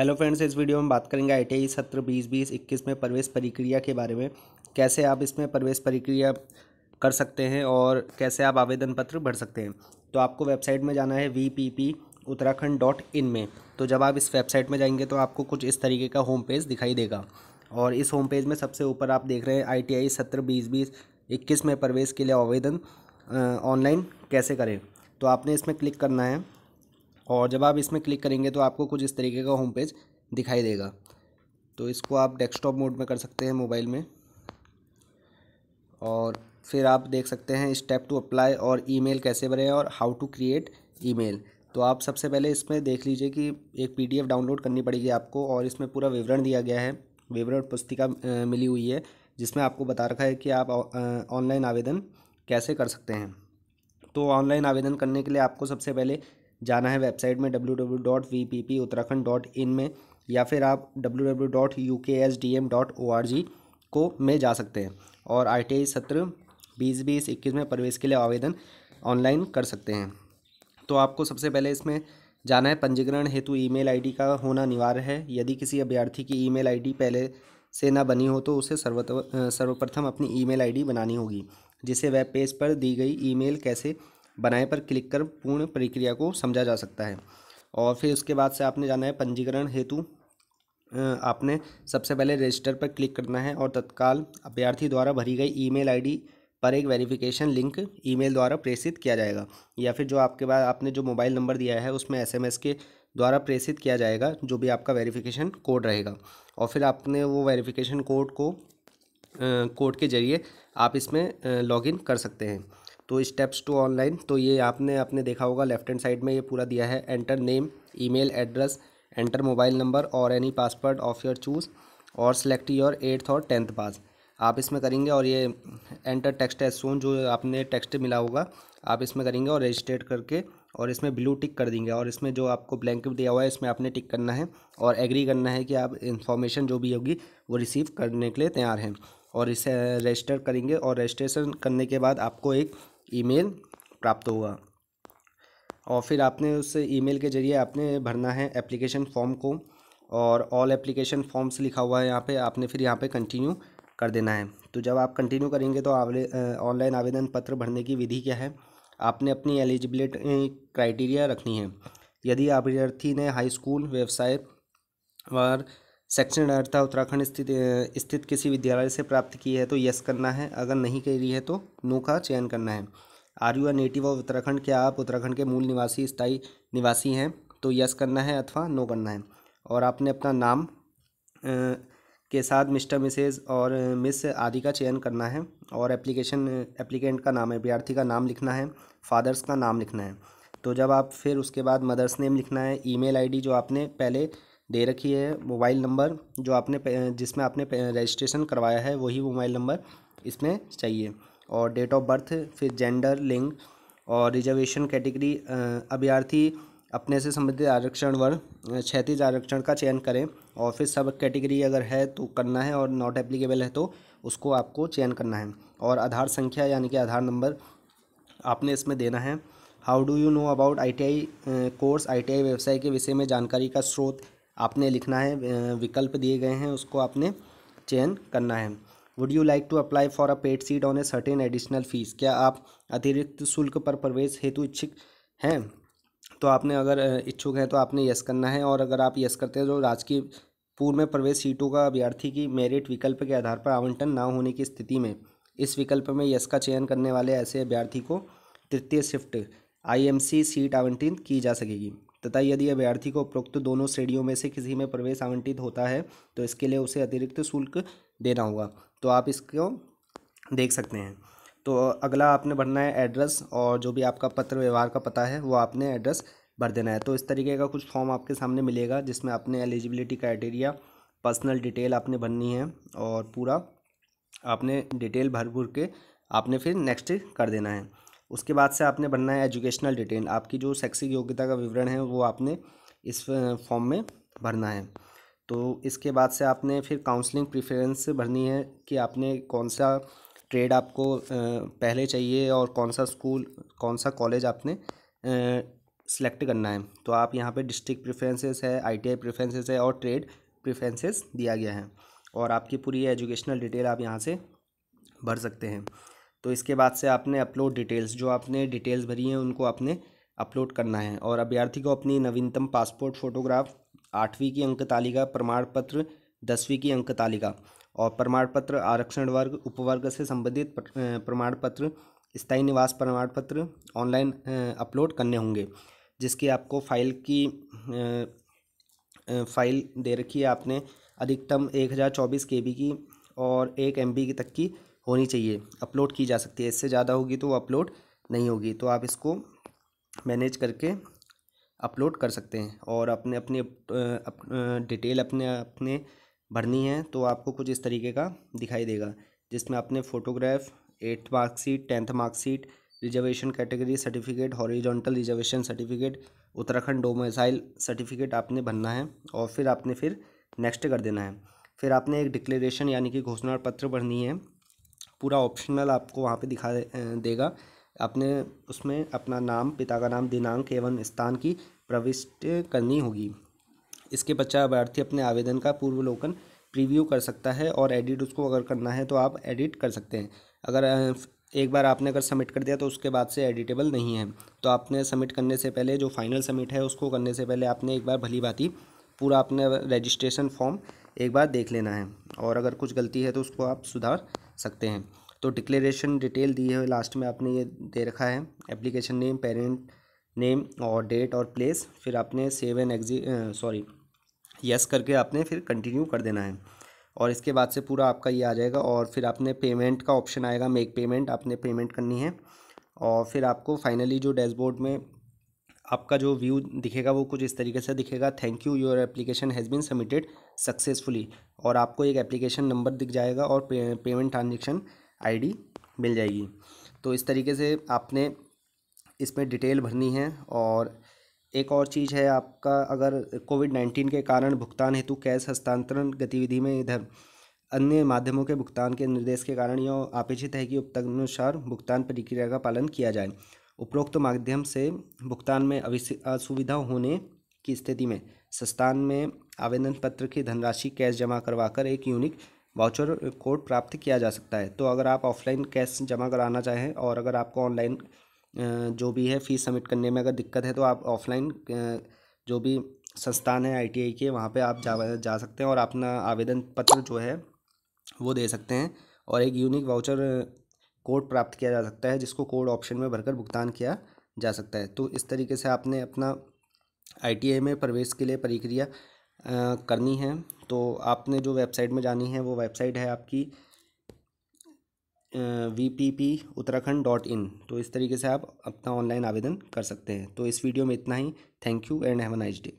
Hello friends, इस video में बात करेंगे आईटीआई सत्र 2020-21 में प्रवेश प्रक्रिया के बारे में। कैसे आप इसमें प्रवेश प्रक्रिया कर सकते हैं और कैसे आप आवेदन पत्र भर सकते हैं। तो आपको वेबसाइट में जाना है vpputtarakhand.in में। तो जब आप इस वेबसाइट में जाएंगे तो आपको कुछ इस तरीके का होम पेज दिखाई देगा और इस होम पेज में सबसे ऊपर आप देख रहे हैं आईटीआई सत्र 2020-21 में प्रवेश के लिए आवेदन ऑनलाइन कैसे करें। तो आपने इसमें क्लिक करना है और जब आप इसमें क्लिक करेंगे तो आपको कुछ इस तरीके का होम पेज दिखाई देगा। तो इसको आप डेस्कटॉप मोड में कर सकते हैं मोबाइल में और फिर आप देख सकते हैं स्टेप टू अप्लाई और ईमेल कैसे भरें और हाउ टू क्रिएट ईमेल। तो आप सबसे पहले इसमें देख लीजिए कि एक पीडीएफ डाउनलोड करनी पड़ेगी आपको और इसमें पूरा विवरण दिया गया है, विवरण पुस्तिका मिली हुई है जिसमें आपको बता रखा है कि आप ऑनलाइन आवेदन कैसे कर सकते हैं। तो ऑनलाइन आवेदन करने के लिए आपको सबसे पहले जाना है वेबसाइट में www.vpputtarakhand.in में, या फिर आप www.uksdm.org को में जा सकते हैं और आईटीआई सत्र 2020-21 में प्रवेश के लिए आवेदन ऑनलाइन कर सकते हैं। तो आपको सबसे पहले इसमें जाना है। पंजीकरण हेतु ईमेल आईडी का होना अनिवार्य है। यदि किसी अभ्यर्थी की ईमेल आईडी पहले से ना बनी हो तो उसे सर्वप्रथम अपनी ईमेल आईडी बनानी होगी, जिसे वेब पेज पर दी गई ईमेल कैसे बनाए पर क्लिक कर पूर्ण प्रक्रिया को समझा जा सकता है। और फिर उसके बाद से आपने जाना है पंजीकरण हेतु। आपने सबसे पहले रजिस्टर पर क्लिक करना है और तत्काल अभ्यर्थी द्वारा भरी गई ईमेल आईडी पर एक वेरिफिकेशन लिंक ईमेल द्वारा प्रेषित किया जाएगा, या फिर जो आपके पास आपने जो मोबाइल नंबर दिया है उसमें एसएमएस के द्वारा प्रेषित किया जाएगा जो भी आपका वेरिफिकेशन कोड रहेगा। और फिर आपने वो वेरिफिकेशन कोड के जरिए आप इसमें लॉगिन कर सकते हैं। तो स्टेप्स टू ऑनलाइन, तो ये आपने देखा होगा लेफ्ट हैंड साइड में ये पूरा दिया है। Enter name, email address, enter mobile number और any password of your choose और सेलेक्ट योर 8th और 10th पास। आप इसमें करेंगे और ये एंटर टेक्स्ट एज सोन जो आपने टेक्स्ट मिला होगा आप इसमें करेंगे और रजिस्ट्रेट करके और इसमें ब्लू टिक कर देंगे और इसमें जो आपको ब्लैंक दिया हुआ है इसमें आपने टिक करना है और एग्री करना है कि आप इन्फॉर्मेशन जो भी होगी वो रिसीव करने के लिए तैयार हैं और इसे रजिस्टर करेंगे। और रजिस्ट्रेशन करने के बाद आपको एक ईमेल प्राप्त होगा और फिर आपने उस ईमेल के जरिए आपने भरना है एप्लीकेशन फॉर्म को और ऑल एप्लीकेशन फॉर्म्स लिखा हुआ है यहाँ पे, आपने फिर यहाँ पे कंटिन्यू कर देना है। तो जब आप कंटिन्यू करेंगे तो ऑनलाइन आवेदन पत्र भरने की विधि क्या है। आपने अपनी एलिजिबिलिटी क्राइटेरिया रखनी है। यदि अभ्यर्थी ने हाई स्कूल, व्यवसाय और सेक्शन अर्थात उत्तराखंड स्थित किसी विद्यालय से प्राप्त की है तो यस करना है, अगर नहीं करी है तो नो का चयन करना है। Are you a native of Uttarakhand, क्या आप उत्तराखंड के मूल निवासी, स्थायी निवासी हैं तो यस करना है अथवा नो करना है। और आपने अपना नाम के साथ मिस्टर, मिसेज और मिस आदि का चयन करना है और एप्लीकेंट का नाम है, अभ्यर्थी का नाम लिखना है, फादर्स का नाम लिखना है। तो जब आप फिर उसके बाद मदर्स नेम लिखना है, ईमेल आईडी जो आपने पहले दे रखी है, मोबाइल नंबर जो आपने जिसमें आपने रजिस्ट्रेशन करवाया है वही मोबाइल नंबर इसमें चाहिए और डेट ऑफ बर्थ, फिर जेंडर, लिंग और रिजर्वेशन कैटेगरी। अभ्यर्थी अपने से संबंधित आरक्षण वर्ग क्षैतिज आरक्षण का चयन करें और फिर सब कैटेगरी अगर है तो करना है और नॉट एप्लीकेबल है तो उसको आपको चयन करना है। और आधार संख्या यानी कि आधार नंबर आपने इसमें देना है। How do you know about ITI course, ITI व्यवसाय के विषय में जानकारी का स्रोत आपने लिखना है। विकल्प दिए गए हैं उसको आपने चयन करना है। Would you like to apply for a paid seat on a certain additional fees, क्या आप अतिरिक्त शुल्क पर प्रवेश हेतु इच्छुक हैं। तो आपने अगर इच्छुक हैं तो आपने यस करना है और अगर आप यस करते हैं तो राजकीय पूर्व में प्रवेश सीटों का अभ्यर्थी की मेरिट विकल्प के आधार पर आवंटन ना होने की स्थिति में इस विकल्प में यस का चयन करने वाले ऐसे अभ्यर्थी को तृतीय शिफ्ट आईएमसी सीट आवंटित की जा सकेगी तथा यदि अभ्यर्थी को उपरोक्त दोनों श्रेणियों में से किसी में प्रवेश आवंटित होता है तो इसके लिए उसे अतिरिक्त शुल्क देना होगा। तो आप इसको देख सकते हैं। तो अगला आपने भरना है एड्रेस और जो भी आपका पत्र व्यवहार का पता है वो आपने एड्रेस भर देना है। तो इस तरीके का कुछ फॉर्म आपके सामने मिलेगा जिसमें आपने एलिजिबिलिटी क्राइटेरिया, पर्सनल डिटेल आपने भरनी है और पूरा आपने डिटेल भर के आपने फिर नेक्स्ट कर देना है। उसके बाद से आपने भरना है एजुकेशनल डिटेल, आपकी जो शैक्षिक योग्यता का विवरण है वो आपने इस फॉर्म में भरना है। तो इसके बाद से आपने फिर काउंसलिंग प्रेफरेंस भरनी है कि आपने कौन सा ट्रेड आपको पहले चाहिए और कौन सा स्कूल, कौन सा कॉलेज आपने सिलेक्ट करना है। तो आप यहाँ पे डिस्ट्रिक्ट प्रेफरेंसेस है, ITI प्रेफरेंसेस है और ट्रेड प्रेफरेंसेस दिया गया है, और आपकी पूरी एजुकेशनल डिटेल आप यहाँ से भर सकते हैं। तो इसके बाद से आपने अपलोड डिटेल्स, जो आपने डिटेल्स भरी हैं उनको आपने अपलोड करना है। और अभ्यर्थी को अपनी नवीनतम पासपोर्ट फ़ोटोग्राफ, 8वीं की अंक तालिका, प्रमाण पत्र 10वीं की अंक तालिका और प्रमाण पत्र, आरक्षण वर्ग उपवर्ग से संबंधित प्रमाण पत्र, स्थायी निवास प्रमाण पत्र ऑनलाइन अपलोड करने होंगे, जिसकी आपको फ़ाइल दे रखी है आपने, अधिकतम 1024 KB की और 1 MB की तक की होनी चाहिए, अपलोड की जा सकती है। इससे ज़्यादा होगी तो वो अपलोड नहीं होगी। तो आप इसको मैनेज करके अपलोड कर सकते हैं। और अपने अपनी डिटेल अपने भरनी है तो आपको कुछ इस तरीके का दिखाई देगा, जिसमें आपने photograph, 8th marksheet, 10th marksheet, reservation category certificate, horizontal reservation certificate, Uttarakhand domicile certificate आपने भरना है और फिर नेक्स्ट कर देना है। फिर आपने एक डिक्लेरेशन यानी कि घोषणा पत्र भरनी है, पूरा ऑप्शनल आपको वहाँ पे दिखा देगा। आपने उसमें अपना नाम, पिता का नाम, दिनांक एवं स्थान की प्रविष्टि करनी होगी। इसके पश्चात अभ्यर्थी अपने आवेदन का पूर्वावलोकन प्रीव्यू कर सकता है और एडिट उसको अगर करना है तो आप एडिट कर सकते हैं। अगर एक बार आपने अगर सबमिट कर दिया तो उसके बाद से एडिटेबल नहीं है। तो आपने सबमिट करने से पहले, जो फाइनल सबमिट है उसको करने से पहले आपने एक बार भली भांति पूरा अपने रजिस्ट्रेशन फॉर्म एक बार देख लेना है, और अगर कुछ गलती है तो उसको आप सुधार सकते हैं। तो डिक्लेरेशन डिटेल दी है, लास्ट में आपने ये दे रखा है, एप्लीकेशन नेम, पेरेंट नेम और डेट और प्लेस। फिर आपने सेव एंड यस करके आपने फिर कंटिन्यू कर देना है, और इसके बाद से पूरा आपका ये आ जाएगा। और फिर आपने पेमेंट का ऑप्शन आएगा, मेक पेमेंट, आपने पेमेंट करनी है। और फिर आपको फाइनली जो डैशबोर्ड में आपका जो व्यू दिखेगा वो कुछ इस तरीके से दिखेगा, thank you, your application has been submitted successfully. और आपको एक एप्लीकेशन नंबर दिख जाएगा और पेमेंट ट्रांजेक्शन ID मिल जाएगी। तो इस तरीके से आपने इसमें डिटेल भरनी है। और एक और चीज़ है, आपका अगर कोविड-19 के कारण भुगतान हेतु कैश हस्तांतरण गतिविधि में इधर अन्य माध्यमों के भुगतान के निर्देश के कारण यह अपेक्षित है कि उपतदनुसार भुगतान प्रक्रिया का पालन किया जाए। उपरोक्त माध्यम से भुगतान में असुविधा होने की स्थिति में संस्थान में आवेदन पत्र की धनराशि कैश जमा करवाकर एक यूनिक वाउचर कोड प्राप्त किया जा सकता है। तो अगर आप ऑफलाइन कैश जमा कराना चाहें और अगर आपको ऑनलाइन जो भी है फ़ीस सबमिट करने में अगर दिक्कत है तो आप ऑफलाइन जो भी संस्थान है ITI के, वहाँ पे आप जा सकते हैं और अपना आवेदन पत्र जो है वो दे सकते हैं, और एक यूनिक वाउचर कोड प्राप्त किया जा सकता है, जिसको कोड ऑप्शन में भरकर भुगतान किया जा सकता है। तो इस तरीके से आपने अपना ITI में प्रवेश के लिए प्रक्रिया करनी है। तो आपने जो वेबसाइट में जानी है वो वेबसाइट है आपकी VPPuttarakhand.in। तो इस तरीके से आप अपना ऑनलाइन आवेदन कर सकते हैं। तो इस वीडियो में इतना ही। Thank you and have a nice day.